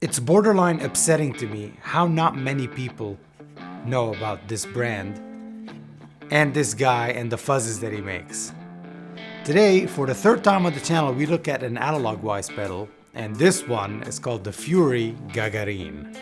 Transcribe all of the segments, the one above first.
It's borderline upsetting to me how not many people know about this brand and this guy and the fuzzes that he makes. Today, for the third time on the channel, we look at an Analogwise pedal, and this one is called the Fury GAGARIN.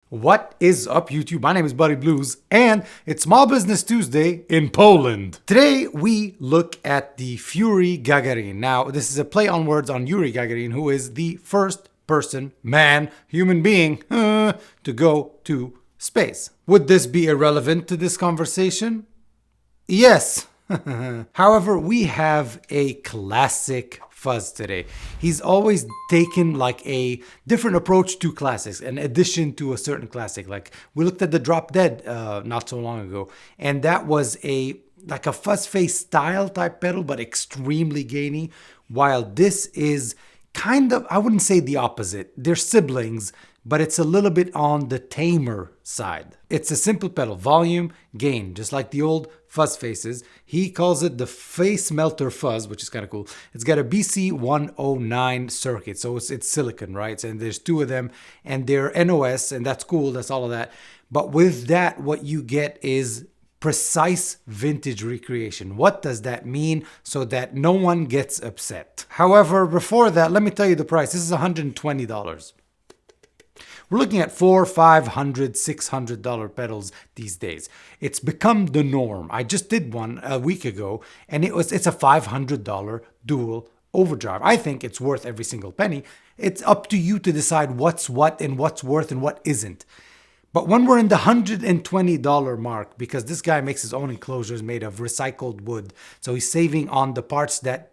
What is up, YouTube? My name is Buddy Blues, and it's Small Business Tuesday in Poland. Today, we look at the Fury GAGARIN. Now, this is a play on words on Yuri Gagarin, who is the first person, man, human being, to go to space. Would this be irrelevant to this conversation? Yes. However, we have a classic fuzz today. He's always taken like a different approach to classics, an addition to a certain classic. Like we looked at the Drop Dead not so long ago, and that was like a fuzz face style type pedal, but extremely gainy, while this is kind of, I wouldn't say the opposite. They're siblings, but it's a little bit on the tamer side. It's a simple pedal, volume, gain, just like the old fuzz faces. He calls it the Face Melter Fuzz, which is kind of cool. It's got a BC109 circuit, so it's silicon, right? And there's two of them, and they're NOS, and that's cool, that's all of that. But with that, what you get is precise vintage recreation. What does that mean? So that no one gets upset. However, before that, let me tell you the price. This is $120. We're looking at $400, $500, $600 pedals these days. It's become the norm. I just did one a week ago, and it's a $500 dual overdrive. I think it's worth every single penny. It's up to you to decide what's what and what's worth and what isn't. But when we're in the $120 mark, because this guy makes his own enclosures made of recycled wood, so he's saving on the parts that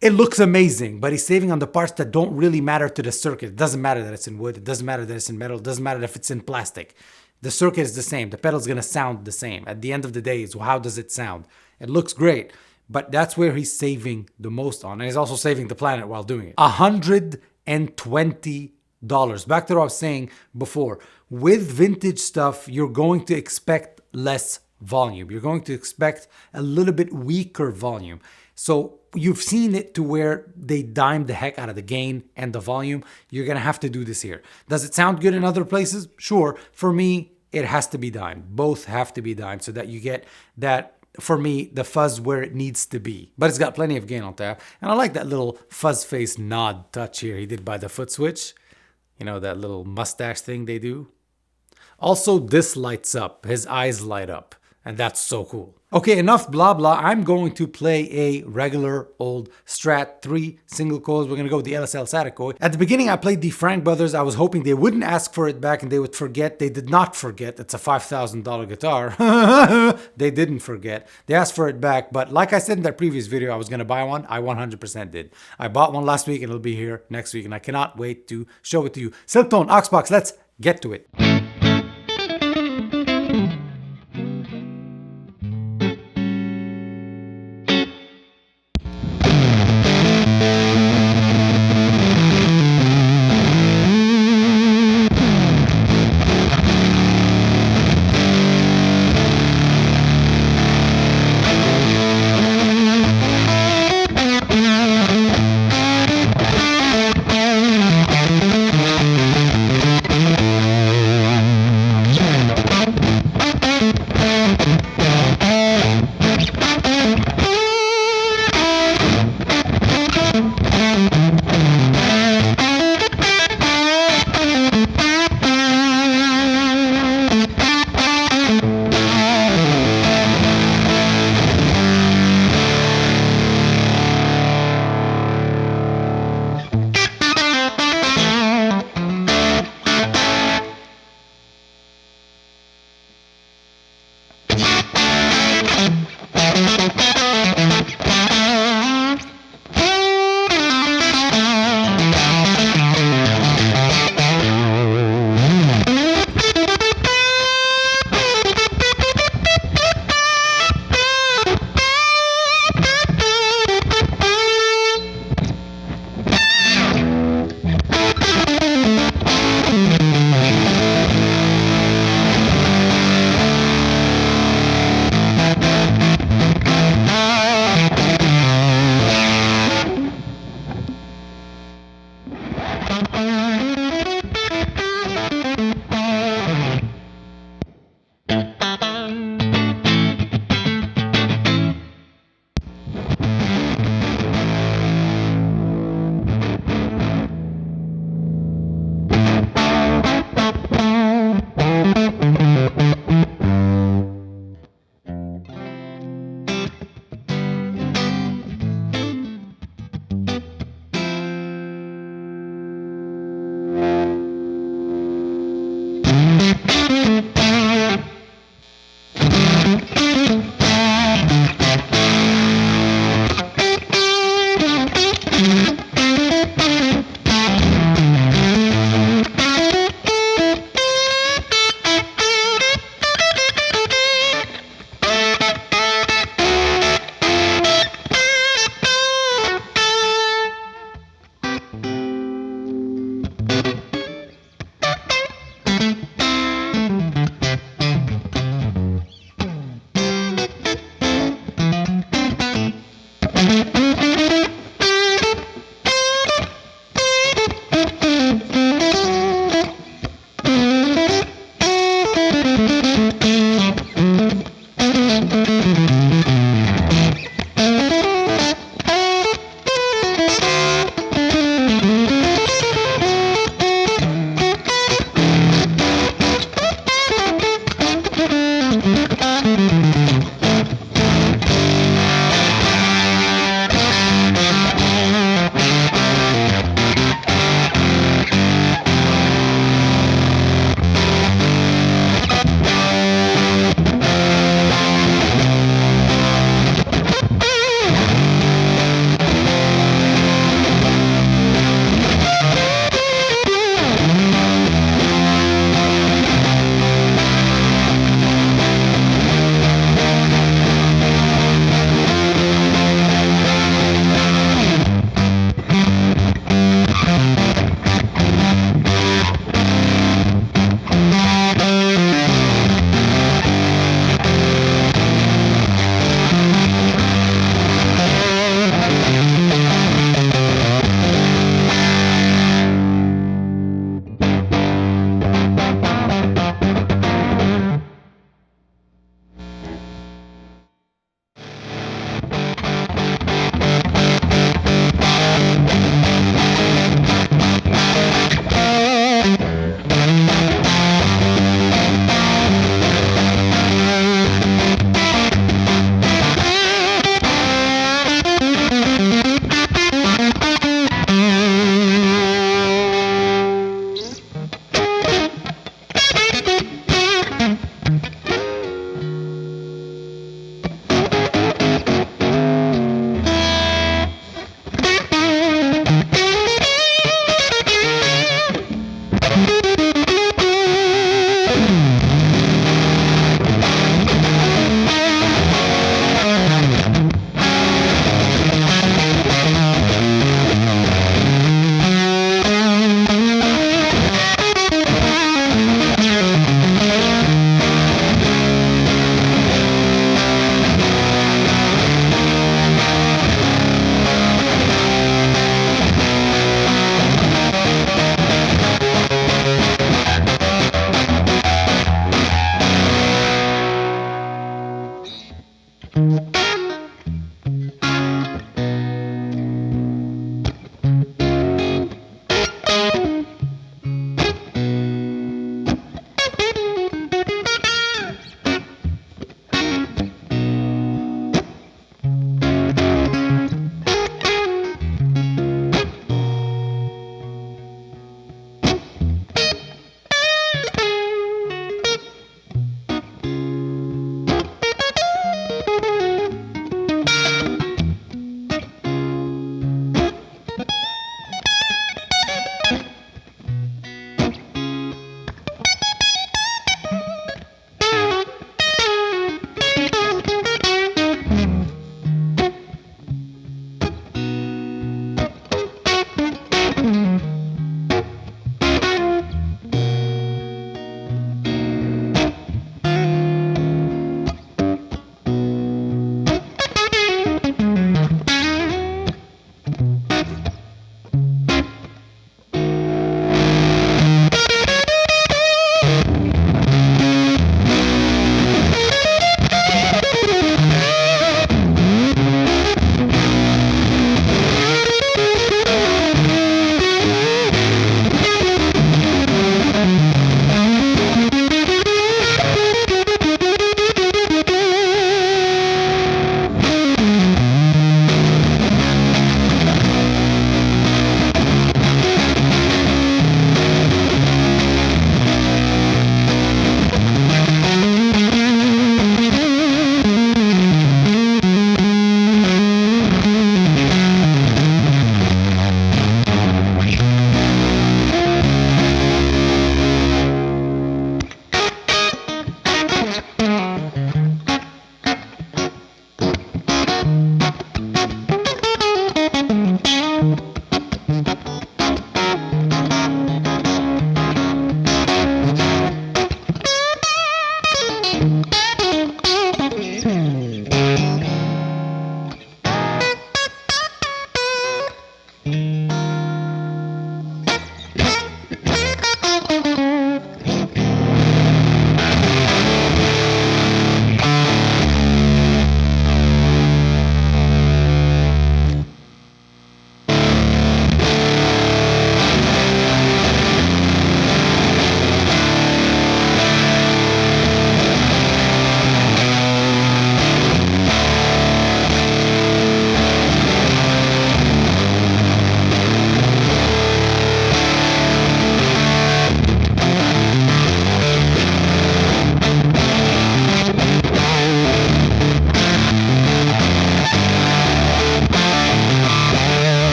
it looks amazing, but he's saving on the parts that don't really matter to the circuit. It doesn't matter that it's in wood. It doesn't matter that it's in metal. It doesn't matter if it's in plastic. The circuit is the same. The pedal's going to sound the same. At the end of the day, it's how does it sound? It looks great, but that's where he's saving the most on. And he's also saving the planet while doing it. $120. Back to what I was saying before. With vintage stuff, you're going to expect less volume. You're going to expect a little bit weaker volume. So you've seen it to where they dime the heck out of the gain and the volume. You're going to have to do this here. Does it sound good in other places? Sure. For me, it has to be dimed. Both have to be dimed so that you get that, for me, the fuzz where it needs to be. But it's got plenty of gain on tap. And I like that little fuzz face nod touch here he did by the foot switch. You know, that little mustache thing they do. Also, this lights up. His eyes light up. And that's so cool. Okay, enough blah blah. I'm going to play a regular old Strat 3 single coils. We're going to go with the LSL Saticoy. At the beginning, I played the Frank Brothers. I was hoping they wouldn't ask for it back and they would forget. They did not forget. It's a $5,000 guitar. They didn't forget. They asked for it back. But like I said in that previous video, I was going to buy one. I 100% did. I bought one last week and it'll be here next week. And I cannot wait to show it to you. Silktone, Oxbox, let's get to it.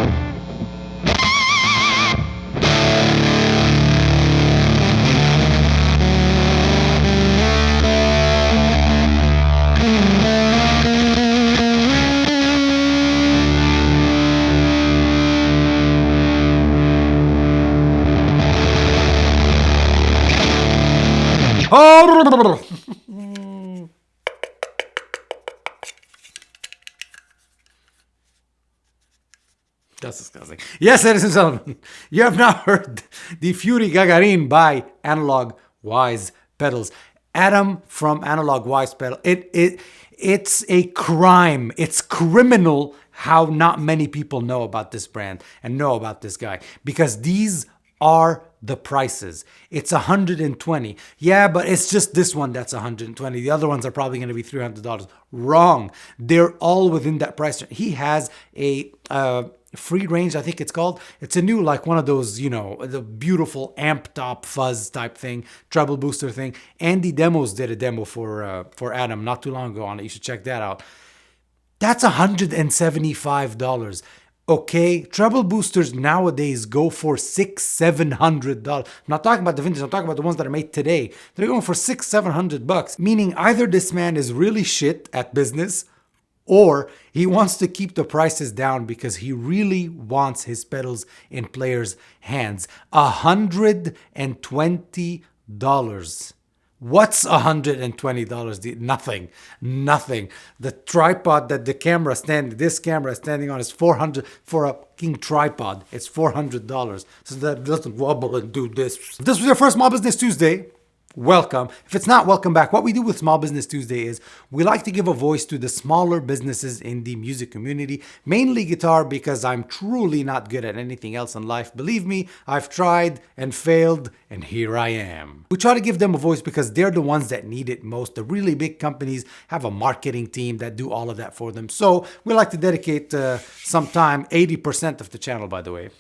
Oh! That's disgusting. Yes, ladies and gentlemen, you have now heard the Fury GAGARIN by Analogwise pedals. Adam from Analogwise pedal. It's a crime. It's criminal how not many people know about this brand and know about this guy, because these are the prices. It's 120. Yeah, but it's just this one that's 120. The other ones are probably going to be $300. Wrong. They're all within that price. He has a free range, I think it's called. It's a new, like one of those, you know, the beautiful amp top fuzz type thing, treble booster thing. Andy Demos did a demo for Adam not too long ago on it. You should check that out. That's $175. Okay, treble boosters nowadays go for $600-700. I'm not talking about the vintage, I'm talking about the ones that are made today. They're going for $600-700, meaning either this man is really shit at business, or he wants to keep the prices down because he really wants his pedals in players' hands. $120. What's $120? Nothing. Nothing. The tripod that this camera is standing on is $400 for a fucking tripod. It's $400. So that doesn't wobble and do this. If this was your first Small Business Tuesday, welcome. If it's not, welcome back. What we do with Small Business Tuesday is we like to give a voice to the smaller businesses in the music community, mainly guitar, because I'm truly not good at anything else in life. Believe me, I've tried and failed, and here I am. We try to give them a voice because they're the ones that need it most. The really big companies have a marketing team that do all of that for them. So we like to dedicate some time, 80% of the channel, by the way,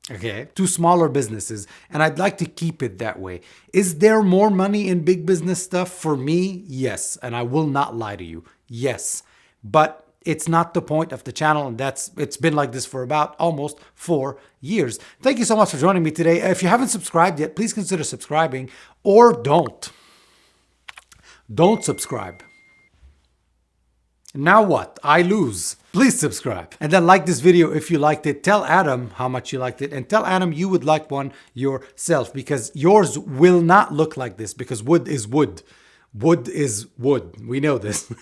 okay, to smaller businesses, and I'd like to keep it that way. Is there more money in big business stuff? For me, yes, and I will not lie to you, yes, but it's not the point of the channel, and it's been like this for about almost 4 years. Thank you so much for joining me today. If you haven't subscribed yet, please consider subscribing, or don't subscribe. Now what? I lose. Please subscribe. And then like this video if you liked it. Tell Adam how much you liked it. And tell Adam you would like one yourself, because yours will not look like this, because wood is wood. Wood is wood. We know this.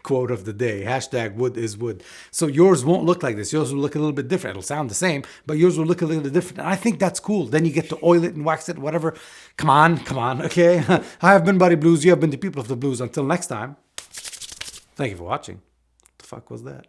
Quote of the day. Hashtag wood is wood. So yours won't look like this. Yours will look a little bit different. It'll sound the same, but yours will look a little bit different. And I think that's cool. Then you get to oil it and wax it, whatever. Come on, okay? I have been Buddy Blues. You have been the people of the blues. Until next time. Thank you for watching. What the fuck was that?